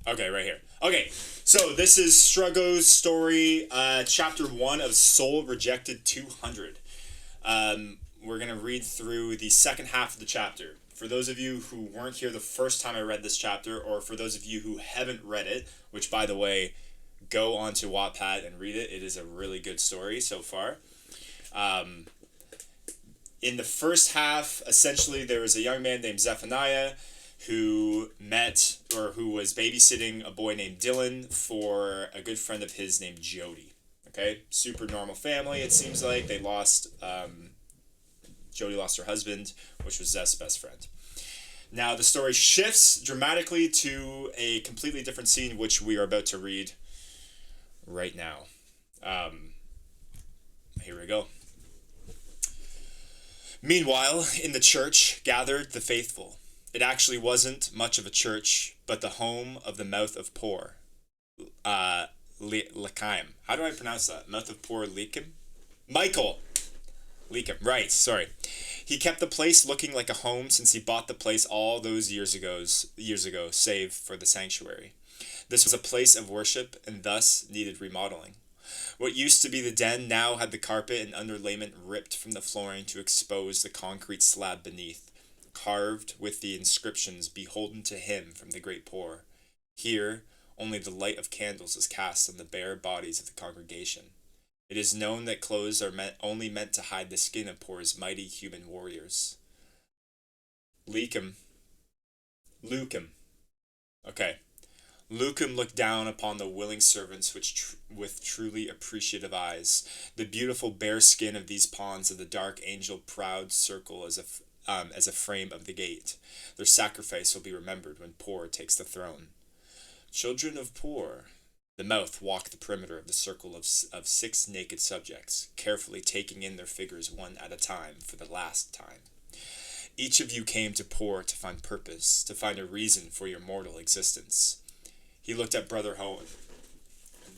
Okay, right here. Okay, so this is Strugo's story, chapter 1 of Soul Rejected 200. We're going to read through the second half of the chapter. For those of you who weren't here the first time I read this chapter, or for those of you who haven't read it, which, by the way, go onto Wattpad and read it. It is a really good story so far. Um, in the first half, essentially, there was a young man named Zephaniah who met or who was babysitting a boy named Dylan for a good friend of his named Jody. Okay, super normal family. It seems like they lost. Jody lost her husband, which was Zeth's best friend. Now the story shifts dramatically to a completely different scene, which we are about to read right now. Here we go. Meanwhile, in the church gathered the faithful. It actually wasn't much of a church, but the home of the mouth of Por. L'chaim. How do I pronounce that? Mouth of Por L'chaim? Michael! L'chaim, right, sorry. He kept the place looking like a home since he bought the place all those years ago, save for the sanctuary. This was a place of worship and thus needed remodeling. What used to be the den now had the carpet and underlayment ripped from the flooring to expose the concrete slab beneath, carved with the inscriptions beholden to him from the great Por. Here, only the light of candles is cast on the bare bodies of the congregation. It is known that clothes are only meant to hide the skin of Por's mighty human warriors. L'chaim. Okay. L'chaim looked down upon the willing servants with truly appreciative eyes. The beautiful bare skin of these pawns of the dark angel proud circle as a frame of the gate. Their sacrifice will be remembered when Por takes the throne. Children of Por. The mouth walked the perimeter of the circle of 6 naked subjects, carefully taking in their figures one at a time for the last time. Each of you came to Por to find purpose, to find a reason for your mortal existence. He looked at Brother Hohen.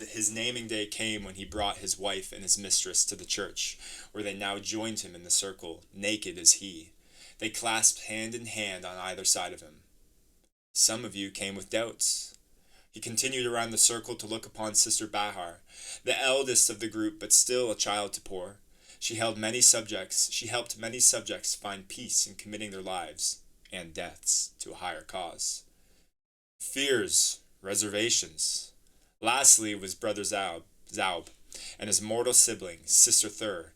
His naming day came when he brought his wife and his mistress to the church, where they now joined him in the circle, naked as he. They clasped hand in hand on either side of him. Some of you came with doubts. He continued around the circle to look upon Sister Bahar, the eldest of the group but still a child to Por. She helped many subjects find peace in committing their lives and deaths to a higher cause. Fears, reservations. Lastly was Brother Zaub and his mortal sibling, Sister Thur.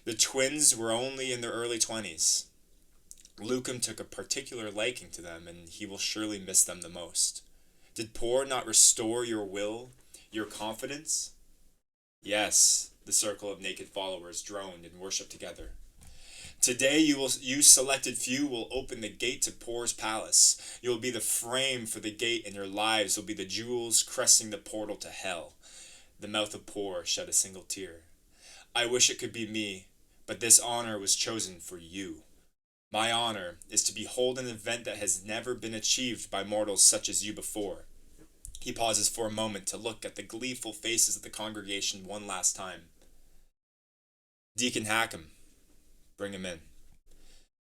The twins were only in their early 20s. L'chaim took a particular liking to them, and he will surely miss them the most. Did Por not restore your will, your confidence? Yes, the circle of naked followers droned and worshipped together. Today you selected few will open the gate to Por's palace. You will be the frame for the gate, and your lives will be the jewels cresting the portal to hell. The mouth of Por shed a single tear. I wish it could be me, but this honor was chosen for you. My honor is to behold an event that has never been achieved by mortals such as you before. He pauses for a moment to look at the gleeful faces of the congregation one last time. Deacon Hackham, bring him in.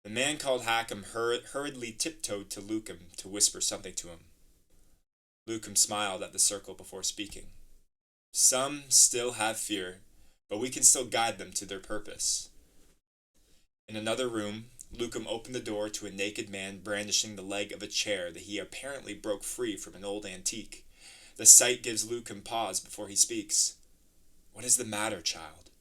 The man called Hackham hurriedly tiptoed to L'chaim to whisper something to him. L'chaim smiled at the circle before speaking. Some still have fear, but we can still guide them to their purpose. In another room, L'chaim opened the door to a naked man brandishing the leg of a chair that he apparently broke free from an old antique. The sight gives L'chaim pause before he speaks. What is the matter, child?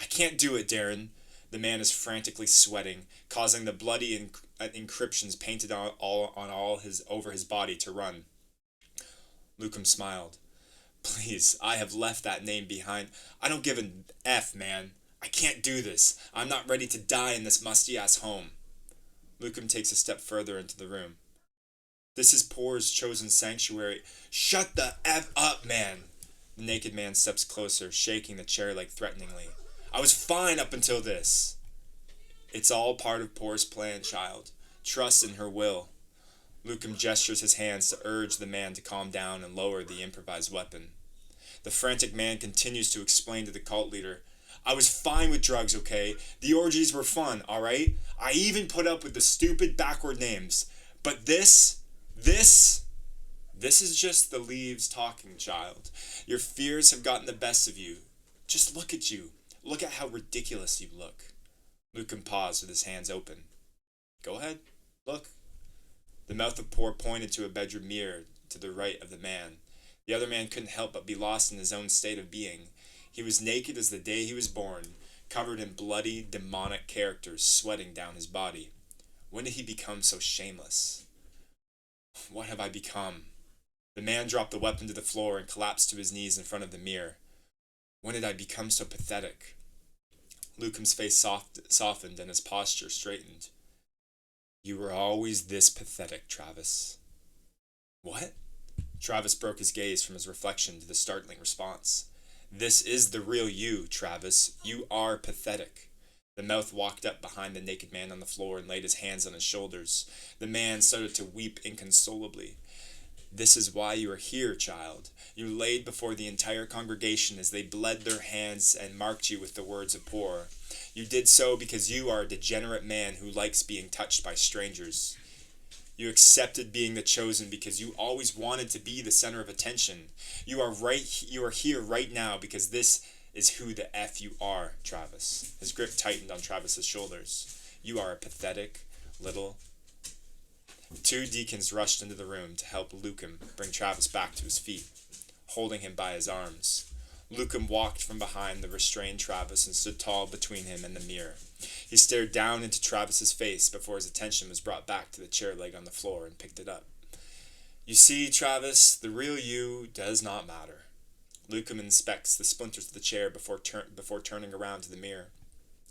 I can't do it, Darren. The man is frantically sweating, causing the bloody inscriptions painted over his body to run. L'chaim smiled. Please, I have left that name behind. I don't give an F, man. I can't do this. I'm not ready to die in this musty-ass home. L'chaim takes a step further into the room. This is Por's chosen sanctuary. Shut the F up, man. The naked man steps closer, shaking the chair leg threateningly. I was fine up until this. It's all part of Por's plan, child. Trust in her will. L'chaim gestures his hands to urge the man to calm down and lower the improvised weapon. The frantic man continues to explain to the cult leader, I was fine with drugs, okay? The orgies were fun, alright? I even put up with the stupid backward names. But this This is just the leaves talking, child. Your fears have gotten the best of you. Just look at you. Look at how ridiculous you look. Lucan paused with his hands open. Go ahead. Look. The mouth of Poor pointed to a bedroom mirror to the right of the man. The other man couldn't help but be lost in his own state of being. He was naked as the day he was born, covered in bloody, demonic characters sweating down his body. When did he become so shameless? What have I become? The man dropped the weapon to the floor and collapsed to his knees in front of the mirror. When did I become so pathetic? Lucum's face softened and his posture straightened. You were always this pathetic, Travis. What? Travis broke his gaze from his reflection to the startling response. This is the real you, Travis. You are pathetic. The mouth walked up behind the naked man on the floor and laid his hands on his shoulders. The man started to weep inconsolably. This is why you are here, child. You laid before the entire congregation as they bled their hands and marked you with the words of Poor. You did so because you are a degenerate man who likes being touched by strangers. You accepted being the chosen because you always wanted to be the center of attention. You are here right now because this is who the F you are, Travis. His grip tightened on Travis's shoulders. You are a pathetic little... Two deacons rushed into the room to help Lucum bring Travis back to his feet, holding him by his arms. Lucum walked from behind the restrained Travis and stood tall between him and the mirror. He stared down into Travis's face before his attention was brought back to the chair leg on the floor and picked it up. You see, Travis, the real you does not matter. Lucum inspects the splinters of the chair before turning around to the mirror.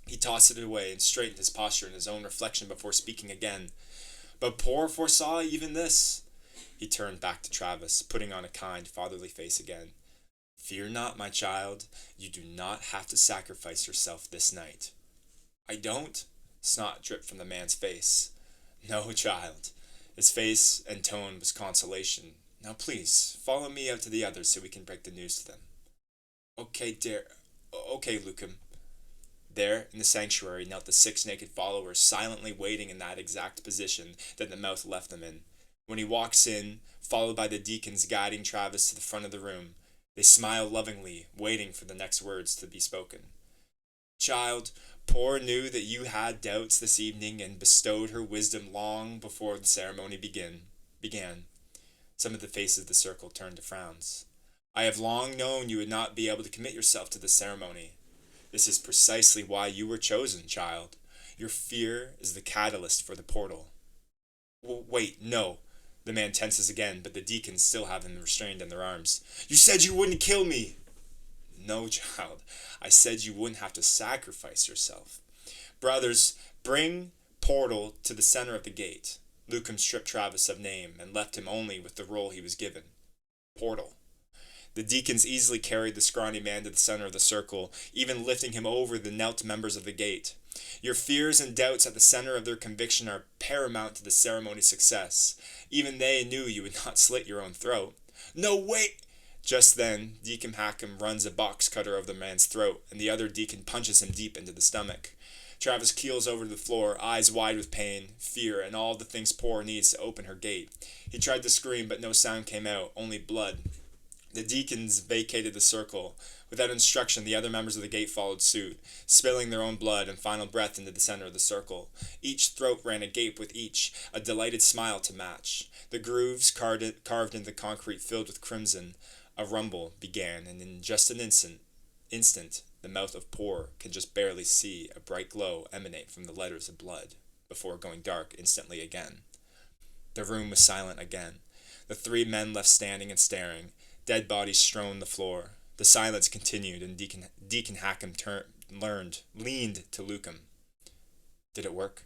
He tossed it away and straightened his posture in his own reflection before speaking again. But Poor foresaw even this. He turned back to Travis, putting on a kind, fatherly face again. Fear not, my child. You do not have to sacrifice yourself this night. I don't? Snot dripped from the man's face. No, child. His face and tone was consolation. Now please, follow me out to the others so we can break the news to them. Okay, Lucum. There, in the sanctuary, knelt the 6 naked followers, silently waiting in that exact position that the mouth left them in. When he walks in, followed by the deacons guiding Travis to the front of the room, they smile lovingly, waiting for the next words to be spoken. Child, Poor knew that you had doubts this evening and bestowed her wisdom long before the ceremony began. Some of the faces of the circle turned to frowns. I have long known you would not be able to commit yourself to this ceremony. This is precisely why you were chosen, child. Your fear is the catalyst for the portal. Wait, no. The man tenses again, but the deacons still have him restrained in their arms. You said you wouldn't kill me! No, child. I said you wouldn't have to sacrifice yourself. Brothers, bring Portal to the center of the gate. Lucum stripped Travis of name and left him only with the role he was given. Portal. The deacons easily carried the scrawny man to the center of the circle, even lifting him over the knelt members of the gate. Your fears and doubts at the center of their conviction are paramount to the ceremony's success. Even they knew you would not slit your own throat. No, wait! Just then, Deacon Hackham runs a box cutter over the man's throat, and the other deacon punches him deep into the stomach. Travis keels over to the floor, eyes wide with pain, fear, and all the things Poor needs to open her gate. He tried to scream, but no sound came out, only blood. The deacons vacated the circle. Without instruction, the other members of the gate followed suit, spilling their own blood and final breath into the center of the circle. Each throat ran agape with each, a delighted smile to match. The grooves carved into the concrete filled with crimson. A rumble began, and in just an instant, the mouth of Poor could just barely see a bright glow emanate from the letters of blood, before going dark instantly again. The room was silent again. The 3 men left standing and staring. Dead bodies strewn the floor. The silence continued, and Deacon Hackham leaned to Lucum. Did it work?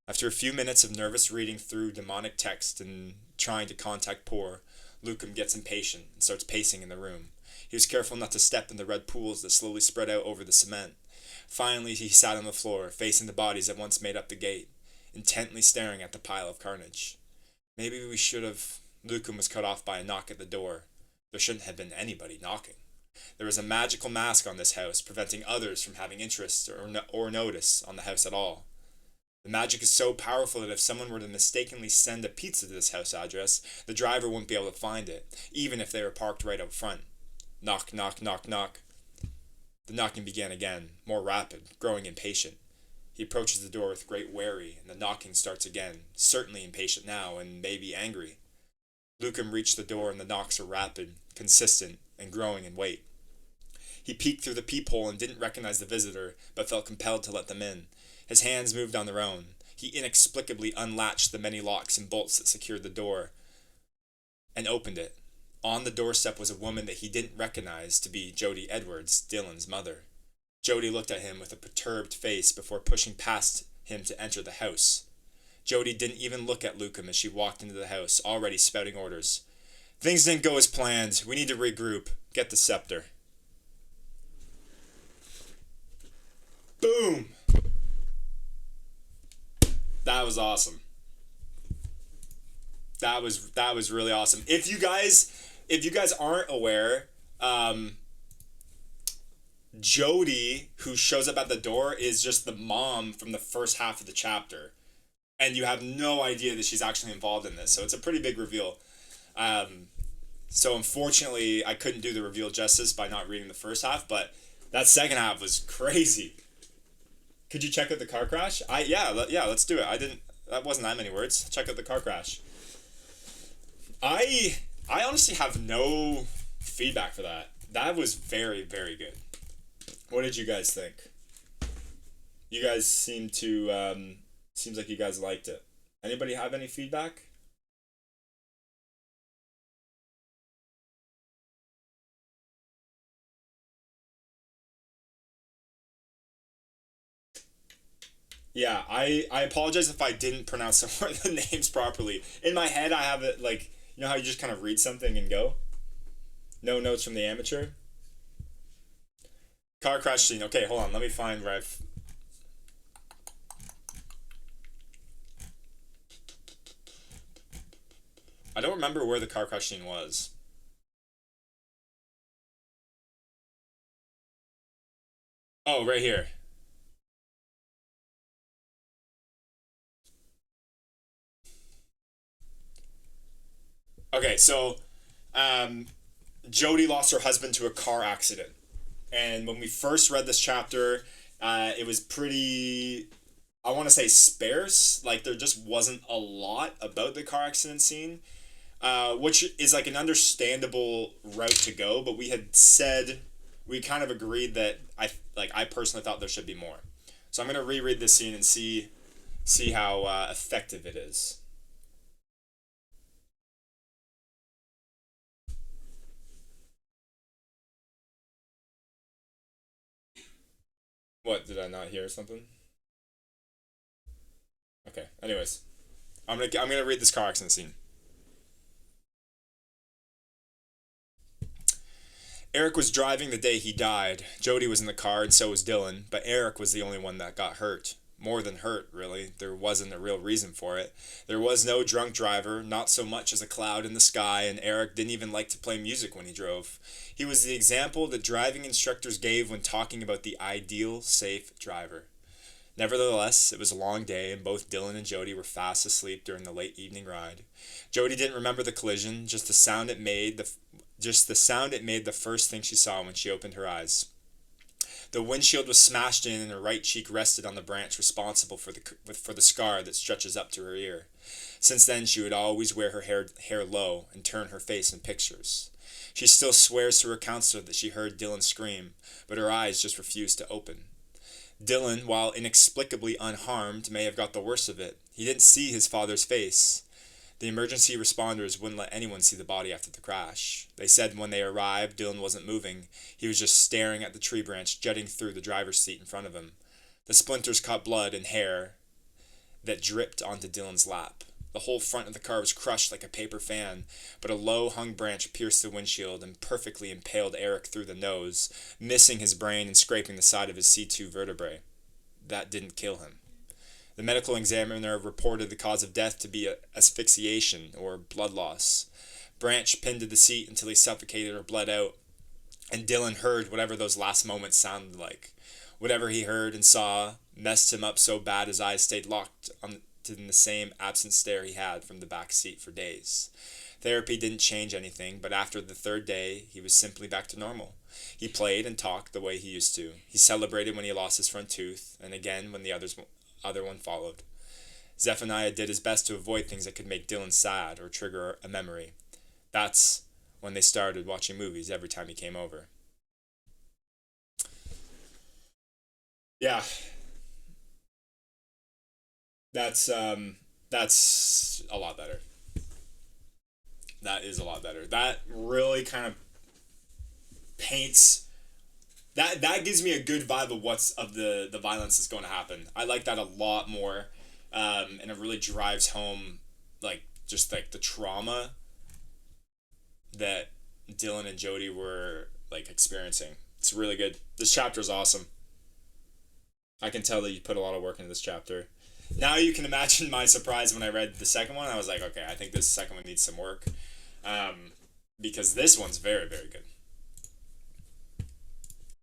After a few minutes of nervous reading through demonic text and trying to contact Poor, Lucum gets impatient and starts pacing in the room. He was careful not to step in the red pools that slowly spread out over the cement. Finally, he sat on the floor, facing the bodies that once made up the gate, intently staring at the pile of carnage. Maybe we should have... Lucum was cut off by a knock at the door. There shouldn't have been anybody knocking. There was a magical mask on this house, preventing others from having interest or notice on the house at all. The magic is so powerful that if someone were to mistakenly send a pizza to this house address, the driver wouldn't be able to find it, even if they were parked right out front. Knock, knock, knock, knock. The knocking began again, more rapid, growing impatient. He approaches the door with great wary, and the knocking starts again, certainly impatient now, and maybe angry. Lucan reached the door, and the knocks are rapid, consistent, and growing in weight. He peeked through the peephole and didn't recognize the visitor, but felt compelled to let them in. His hands moved on their own. He inexplicably unlatched the many locks and bolts that secured the door and opened it. On the doorstep was a woman that he didn't recognize to be Jody Edwards, Dylan's mother. Jody looked at him with a perturbed face before pushing past him to enter the house. Jody didn't even look at Lucan as she walked into the house, already spouting orders. Things didn't go as planned. We need to regroup. Get the scepter. Boom! That was awesome. That was really awesome. If you guys aren't aware, Jody, who shows up at the door, is just the mom from the first half of the chapter, and you have no idea that she's actually involved in this. So it's a pretty big reveal. Um, so unfortunately, I couldn't do the reveal justice by not reading the first half, but that second half was crazy. Could you check out the car crash? Yeah, let's do it. I didn't. That wasn't that many words. Check out the car crash. I honestly have no feedback for that. That was very, very good. What did you guys think? You guys seems like you guys liked it. Anybody have any feedback? Yeah, I apologize if I didn't pronounce some of the names properly. In my head, I have it like, how you just kind of read something and go? No notes from the amateur? Car crash scene. Okay, hold on. Let me find where I've. I don't remember where the car crash scene was. Oh, right here. Okay, so um, Jody lost her husband to a car accident. And when we first read this chapter, it was pretty, I want to say, sparse. Like, there just wasn't a lot about the car accident scene, which is like an understandable route to go. But we kind of agreed that I personally thought there should be more. So I'm gonna reread this scene and see how effective it is. What, did I not hear something? Okay. Anyways, I'm gonna read this car accident scene. Eric was driving the day he died. Jody was in the car, and so was Dylan, but Eric was the only one that got hurt. More than hurt, really. There wasn't a real reason for it. There was no drunk driver, not so much as a cloud in the sky, and Eric didn't even like to play music when he drove. He was the example that driving instructors gave when talking about the ideal safe driver. Nevertheless, it was a long day, and both Dylan and Jody were fast asleep during the late evening ride. Jody didn't remember the collision, just the sound it made the first thing she saw when she opened her eyes. The windshield was smashed in, and her right cheek rested on the branch responsible for the scar that stretches up to her ear. Since then, she would always wear her hair low and turn her face in pictures. She still swears to her counselor that she heard Dylan scream, but her eyes just refused to open. Dylan, while inexplicably unharmed, may have got the worst of it. He didn't see his father's face. The emergency responders wouldn't let anyone see the body after the crash. They said when they arrived, Dylan wasn't moving. He was just staring at the tree branch jutting through the driver's seat in front of him. The splinters caught blood and hair that dripped onto Dylan's lap. The whole front of the car was crushed like a paper fan, but a low hung branch pierced the windshield and perfectly impaled Eric through the nose, missing his brain and scraping the side of his C2 vertebrae. That didn't kill him. The medical examiner reported the cause of death to be asphyxiation or blood loss. Branch pinned to the seat until he suffocated or bled out, and Dylan heard whatever those last moments sounded like. Whatever he heard and saw messed him up so bad his eyes stayed locked on to the same absent stare he had from the back seat for days. Therapy didn't change anything, but after the third day, he was simply back to normal. He played and talked the way he used to. He celebrated when he lost his front tooth, and again when the other one followed. Zephaniah did his best to avoid things that could make Dylan sad or trigger a memory. That's when they started watching movies every time he came over. Yeah, that's a lot better. That is a lot better. That really kind of paints that gives me a good vibe of what's of the violence that's going to happen. I like that a lot more, and it really drives home like just like the trauma that Dylan and Jody were like experiencing. It's really good. This chapter is awesome. I can tell that you put a lot of work into this chapter. Now you can imagine my surprise when I read the second one. I was like, okay, I think this second one needs some work, um, because this one's very very good.